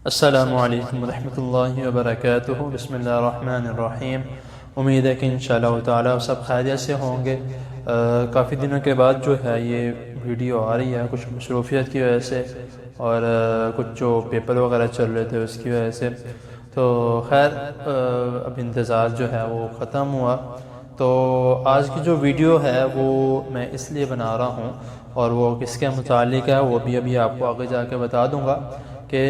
السلام علیکم ورحمۃ اللہ وبرکاتہ۔ بسم اللہ الرحمن الرحیم۔ امید ہے کہ انشاءاللہ تعالی سب خیریت سے ہوں گے۔ کافی دنوں کے بعد جو ہے یہ ویڈیو آ رہی ہے، کچھ مصروفیت کی وجہ سے اور کچھ جو پیپر وغیرہ چل رہے تھے اس کی وجہ سے، تو خیر اب انتظار جو ہے وہ ختم ہوا۔ تو آج کی جو ویڈیو ہے وہ میں اس لیے بنا رہا ہوں اور وہ کس کے متعلق ہے وہ بھی ابھی آپ کو آگے جا کے بتا دوں گا کہ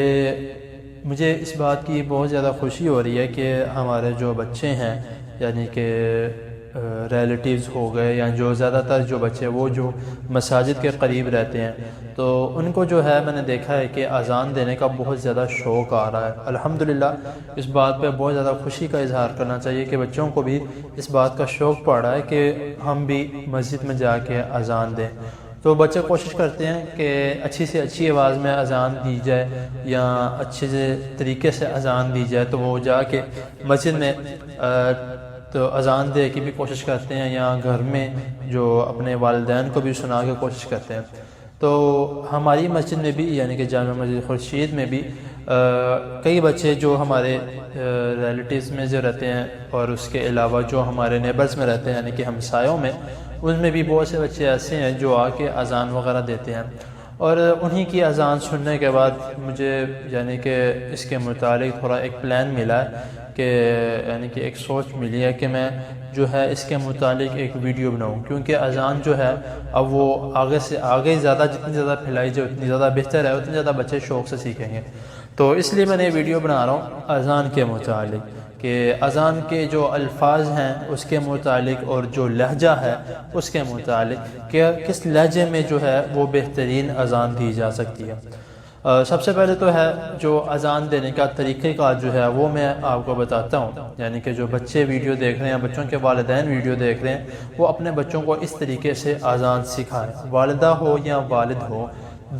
مجھے اس بات کی بہت زیادہ خوشی ہو رہی ہے کہ ہمارے جو بچے ہیں، یعنی کہ ریلیٹیوز ہو گئے یا جو زیادہ تر جو بچے وہ جو مساجد کے قریب رہتے ہیں، تو ان کو جو ہے میں نے دیکھا ہے کہ اذان دینے کا بہت زیادہ شوق آ رہا ہے۔ الحمدللہ اس بات پہ بہت زیادہ خوشی کا اظہار کرنا چاہیے کہ بچوں کو بھی اس بات کا شوق پڑ رہا ہے کہ ہم بھی مسجد میں جا کے اذان دیں۔ تو بچے کوشش کرتے ہیں کہ اچھی سے اچھی آواز میں اذان دی جائے یا اچھے سے طریقے سے اذان دی جائے، تو وہ جا کے مسجد میں تو اذان دے کی بھی کوشش کرتے ہیں یا گھر میں جو اپنے والدین کو بھی سنا کے کوشش کرتے ہیں۔ تو ہماری مسجد میں بھی یعنی کہ جامع مسجد خورشید میں بھی کئی بچے جو ہمارے ریلیٹیوز میں جو رہتے ہیں اور اس کے علاوہ جو ہمارے نیبرز میں رہتے ہیں یعنی کہ ہمسایوں میں، ان میں بھی بہت سے بچے ایسے ہیں جو آ کے اذان وغیرہ دیتے ہیں۔ اور انہی کی اذان سننے کے بعد مجھے یعنی کہ اس کے متعلق تھوڑا ایک پلان ملا ہے کہ یعنی کہ ایک سوچ ملی ہے کہ میں جو ہے اس کے متعلق ایک ویڈیو بناؤں، کیونکہ اذان جو ہے اب وہ آگے سے آگے زیادہ جتنی زیادہ پھیلائی جائے اتنی زیادہ بہتر ہے، اتنی زیادہ بچے شوق سے سیکھیں گے۔ تو اس لیے میں نے ویڈیو بنا رہا ہوں اذان کے متعلق کہ اذان کے جو الفاظ ہیں اس کے متعلق اور جو لہجہ ہے اس کے متعلق کہ کس لہجے میں جو ہے وہ بہترین اذان دی جا سکتی ہے۔ سب سے پہلے تو ہے جو اذان دینے کا طریقہ کار جو ہے وہ میں آپ کو بتاتا ہوں، یعنی کہ جو بچے ویڈیو دیکھ رہے ہیں، بچوں کے والدین ویڈیو دیکھ رہے ہیں، وہ اپنے بچوں کو اس طریقے سے اذان سکھائیں، والدہ ہو یا والد ہو،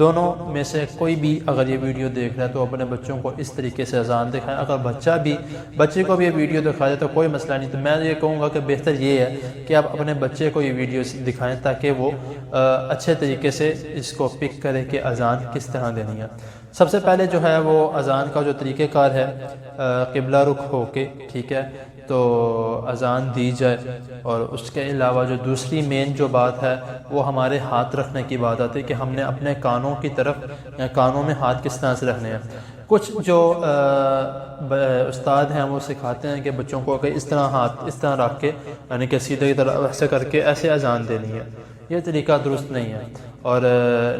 دونوں میں سے کوئی بھی اگر یہ ویڈیو دیکھ رہا ہے تو اپنے بچوں کو اس طریقے سے اذان دکھائیں۔ اگر بچے کو بھی یہ ویڈیو دکھا دے تو کوئی مسئلہ نہیں، تو میں یہ کہوں گا کہ بہتر یہ ہے کہ آپ اپنے بچے کو یہ ویڈیو دکھائیں تاکہ وہ اچھے طریقے سے اس کو پک کرے کہ اذان کس طرح دینی ہے۔ سب سے پہلے جو ہے وہ اذان کا جو طریقہ کار ہے قبلہ رخ ہو کے، ٹھیک ہے، تو اذان دی جائے۔ اور اس کے علاوہ جو دوسری مین جو بات ہے وہ ہمارے ہاتھ رکھنے کی بات آتی ہے کہ ہم نے اپنے کانوں کی طرف یا کانوں میں ہاتھ کس طرح سے رکھنے ہیں۔ کچھ جو استاد ہیں وہ سکھاتے ہیں کہ بچوں کو کہ اس طرح ہاتھ اس طرح رکھ کے یعنی کہ سیدھے کی طرف ایسے کر کے ایسے اذان دینی ہے، یہ طریقہ درست نہیں ہے۔ اور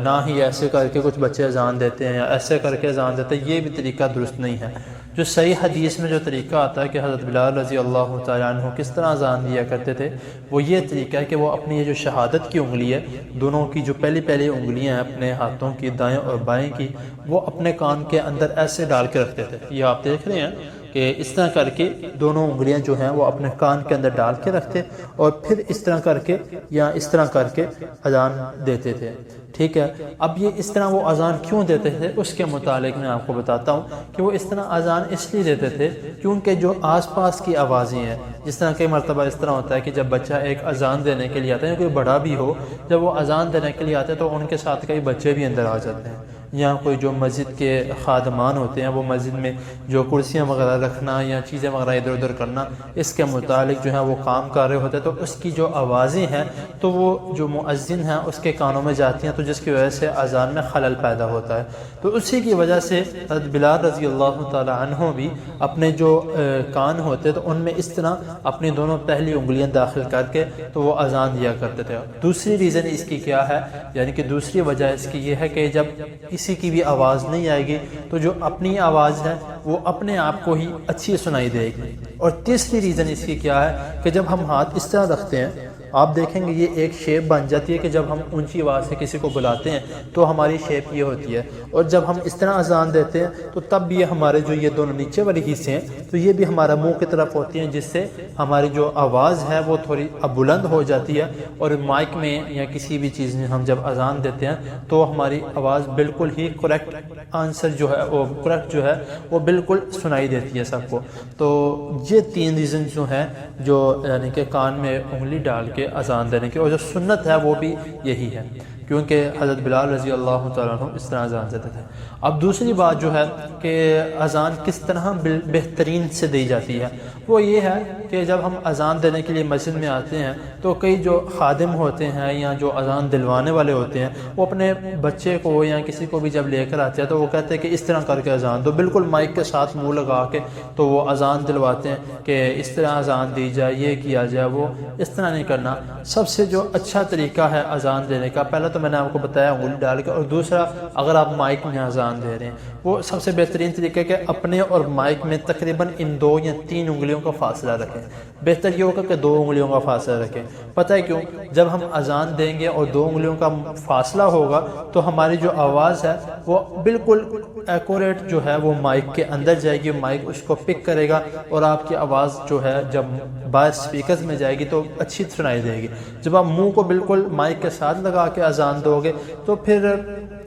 نہ ہی ایسے کر کے کچھ بچے اذان دیتے ہیں یا ایسے کر کے اذان دیتے ہیں، یہ بھی طریقہ درست نہیں ہے۔ جو صحیح حدیث میں جو طریقہ آتا ہے کہ حضرت بلال رضی اللہ تعالیٰ عنہ کس طرح اذان دیا کرتے تھے، وہ یہ طریقہ ہے کہ وہ اپنی یہ جو شہادت کی انگلی ہے، دونوں کی جو پہلی انگلیاں ہیں اپنے ہاتھوں کی دائیں اور بائیں کی، وہ اپنے کان کے اندر ایسے ڈال کے رکھتے تھے۔ یہ آپ دیکھ رہے ہیں کہ اس طرح کر کے دونوں انگلیاں جو ہیں وہ اپنے کان کے اندر ڈال کے رکھتے اور پھر اس طرح کر کے یا اس طرح کر کے اذان دیتے تھے، ٹھیک ہے۔ اب یہ اس طرح وہ اذان کیوں دیتے تھے اس کے متعلق میں آپ کو بتاتا ہوں کہ وہ اس طرح اذان اس لیے دیتے تھے کیونکہ جو آس پاس کی آوازیں ہیں، جس طرح کئی مرتبہ اس طرح ہوتا ہے کہ جب بچہ ایک اذان دینے کے لیے آتا ہے یا کوئی بڑا بھی ہو، جب وہ اذان دینے کے لیے آتے ہیں تو ان کے ساتھ کئی بچے بھی اندر آ جاتے ہیں، یا کوئی جو مسجد کے خادمان ہوتے ہیں وہ مسجد میں جو کرسیاں وغیرہ رکھنا یا چیزیں وغیرہ ادھر ادھر کرنا اس کے متعلق جو ہے وہ کام کر رہے ہوتے ہیں، تو اس کی جو آوازیں ہیں تو وہ جو مؤذن ہیں اس کے کانوں میں جاتی ہیں، تو جس کی وجہ سے اذان میں خلل پیدا ہوتا ہے۔ تو اسی کی وجہ سے حضرت بلال رضی اللہ تعالی عنہ بھی اپنے جو کان ہوتے تو ان میں اس طرح اپنی دونوں پہلی انگلیاں داخل کر کے تو وہ اذان دیا کرتے تھے۔ دوسری ریزن اس کی کیا ہے، یعنی کہ دوسری وجہ اس کی یہ ہے کہ جب کسی کی بھی آواز نہیں آئے گی تو جو اپنی آواز ہے وہ اپنے آپ کو ہی اچھی سنائی دے گی۔ اور تیسری ریزن اس کی کیا ہے کہ جب ہم ہاتھ اس طرح رکھتے ہیں، آپ دیکھیں گے یہ ایک شیپ بن جاتی ہے کہ جب ہم اونچی آواز سے کسی کو بلاتے ہیں تو ہماری شیپ یہ ہوتی ہے، اور جب ہم اس طرح اذان دیتے ہیں تو تب بھی ہمارے جو یہ دونوں نیچے والی حصے ہیں تو یہ بھی ہمارا منہ کی طرف ہوتی ہیں، جس سے ہماری جو آواز ہے وہ تھوڑی بلند ہو جاتی ہے، اور مائک میں یا کسی بھی چیز میں ہم جب اذان دیتے ہیں تو ہماری آواز بالکل ہی کریکٹ آنسر جو ہے وہ کریکٹ جو ہے وہ بالکل سنائی دیتی ہے سب کو۔ تو یہ تین ریزن جو ہیں جو یعنی کہ کان میں انگلی ڈال کے اذان دینے کی، اور جو سنت ہے وہ بھی یہی ہے۔ کیونکہ حضرت بلال رضی اللہ تعالیٰ عنہ اس طرح اذان دیتے تھے۔ اب دوسری بات جو ہے کہ اذان کس طرح بہترین سے دی جاتی ہے، وہ یہ ہے کہ جب ہم اذان دینے کے لیے مسجد میں آتے ہیں تو کئی جو خادم ہوتے ہیں یا جو اذان دلوانے والے ہوتے ہیں وہ اپنے بچے کو یا کسی کو بھی جب لے کر آتے ہیں تو وہ کہتے ہیں کہ اس طرح کر کے اذان دو، بالکل مائک کے ساتھ منہ لگا کے تو وہ اذان دلواتے ہیں کہ اس طرح اذان دی جائے، یہ کیا جائے، وہ اس طرح نہیں کرنا۔ سب سے جو اچھا طریقہ ہے اذان دینے کا، پہلا تو میں نے آپ کو بتایا انگلی ڈال کے، اور دوسرا اگر آپ مائک میں اذان دے رہے ہیں وہ سب سے بہترین طریقہ ہے کہ اپنے اور مائک میں تقریباً ان 2 یا 3 انگلیوں کا فاصلہ رکھیں۔ بہتر یہ ہوگا کہ 2 انگلیوں کا فاصلہ رکھیں۔ پتہ ہے کیوں؟ جب ہم اذان دیں گے اور 2 انگلیوں کا فاصلہ ہوگا تو ہماری جو آواز ہے وہ بالکل ایکوریٹ جو ہے وہ مائک کے اندر جائے گی، مائک اس کو پک کرے گا اور آپ کی آواز جو ہے جب باہر سپیکرز میں جائے گی تو اچھی سنائی دے گی۔ جب آپ منہ کو بالکل مائک کے ساتھ لگا کے اذان دو گے تو پھر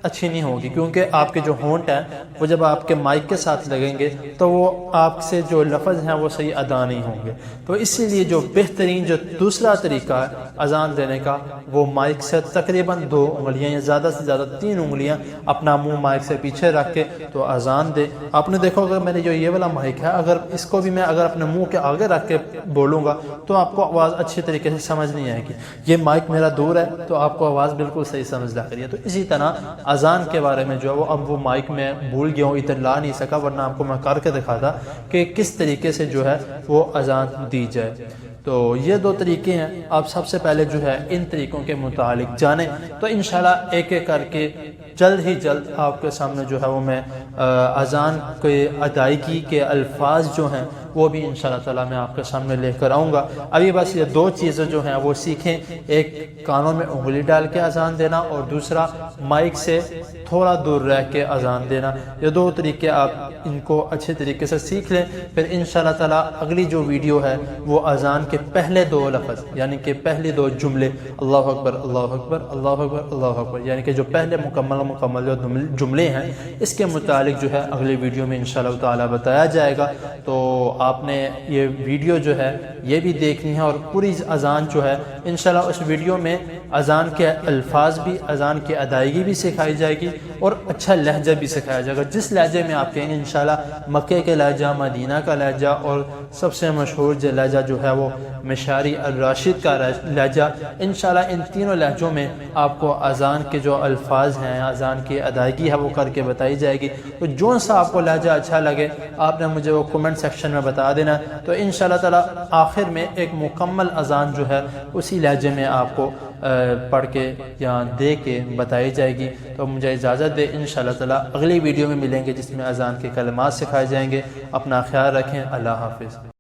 اچھی نہیں ہوگی، کیونکہ آپ کے جو ہونٹ ہیں وہ جب آپ کے مائک کے ساتھ لگیں گے تو وہ آپ سے جو لفظ ہیں وہ صحیح ادا نہیں ہوں گے۔ تو اسی لیے جو بہترین جو دوسرا طریقہ ہے اذان دینے کا وہ مائک سے تقریباً 2 انگلیاں یا زیادہ سے زیادہ 3 انگلیاں اپنا منہ مائک سے پیچھے رکھ کے تو اذان دے۔ آپ نے دیکھو اگر میرے جو یہ والا مائک ہے اگر اس کو بھی میں اگر اپنے منہ کے آگے رکھ کے بولوں گا تو آپ کو آواز اچھی طریقے سے سمجھ نہیں آئے گی۔ یہ مائک میرا دور ہے تو آپ کو آواز بالکل صحیح سمجھ لگ رہی ہے۔ تو اسی طرح اذان کے بارے میں جو ہے وہ اب وہ مائک میں بھول گیا ہوں، ادھر لا نہیں سکا، ورنہ آپ کو میں کر کے دکھاتا کہ کس طریقے سے جو ہے وہ اذان دی جائے۔ تو یہ 2 طریقے ہیں، آپ سب سے پہلے جو ہے ان طریقوں کے متعلق جانیں تو انشاءاللہ ایک ایک کر کے جلد ہی جلد آپ کے سامنے جو ہے وہ میں اذان کے ادائیگی کے الفاظ جو ہیں وہ بھی انشاءاللہ تعالیٰ میں آپ کے سامنے لے کر آؤں گا۔ ابھی بس یہ 2 چیزیں جو ہیں وہ سیکھیں، ایک کانوں میں انگلی ڈال کے اذان دینا اور دوسرا مائک سے تھوڑا دور رہ کے اذان دینا۔ یہ 2 طریقے آپ ان کو اچھے طریقے سے سیکھ لیں، پھر انشاءاللہ تعالیٰ اگلی جو ویڈیو ہے وہ اذان کے پہلے 2 لفظ یعنی کہ پہلے 2 جملے اللہ اکبر اللہ اکبر اللہ اکبر اللہ اکبر، یعنی کہ جو پہلے مکمل جو جملے ہیں اس کے متعلق جو ہے اگلی ویڈیو میں انشاءاللہ تعالیٰ بتایا جائے گا۔ تو آپ نے یہ ویڈیو جو ہے یہ بھی دیکھنی ہے اور پوری اذان جو ہے انشاءاللہ اس ویڈیو میں اذان کے الفاظ بھی، اذان کی ادائیگی بھی سکھائی جائے گی اور اچھا لہجہ بھی سکھایا جائے گا۔ جس لہجے میں آپ کہیں گے انشاءاللہ مکے کے لہجہ، مدینہ کا لہجہ اور سب سے مشہور جو لہجہ جو ہے وہ مشاری الراشد کا لہجہ، انشاءاللہ ان تینوں لہجوں میں آپ کو اذان کے جو الفاظ ہیں، اذان کی ادائیگی ہے وہ کر کے بتائی جائے گی۔ تو جو سا آپ کو لہجہ اچھا لگے آپ نے مجھے وہ کمنٹ سیکشن میں بتا دینا، تو انشاءاللہ تعالیٰ آخر میں ایک مکمل اذان جو ہے اسی لہجے میں آپ کو پڑھ کے یا دے کے بتائی جائے گی۔ تو مجھے اجازت دے، انشاءاللہ تعالیٰ اگلی ویڈیو میں ملیں گے جس میں اذان کے کلمات سکھائے جائیں گے۔ اپنا خیال رکھیں، اللہ حافظ۔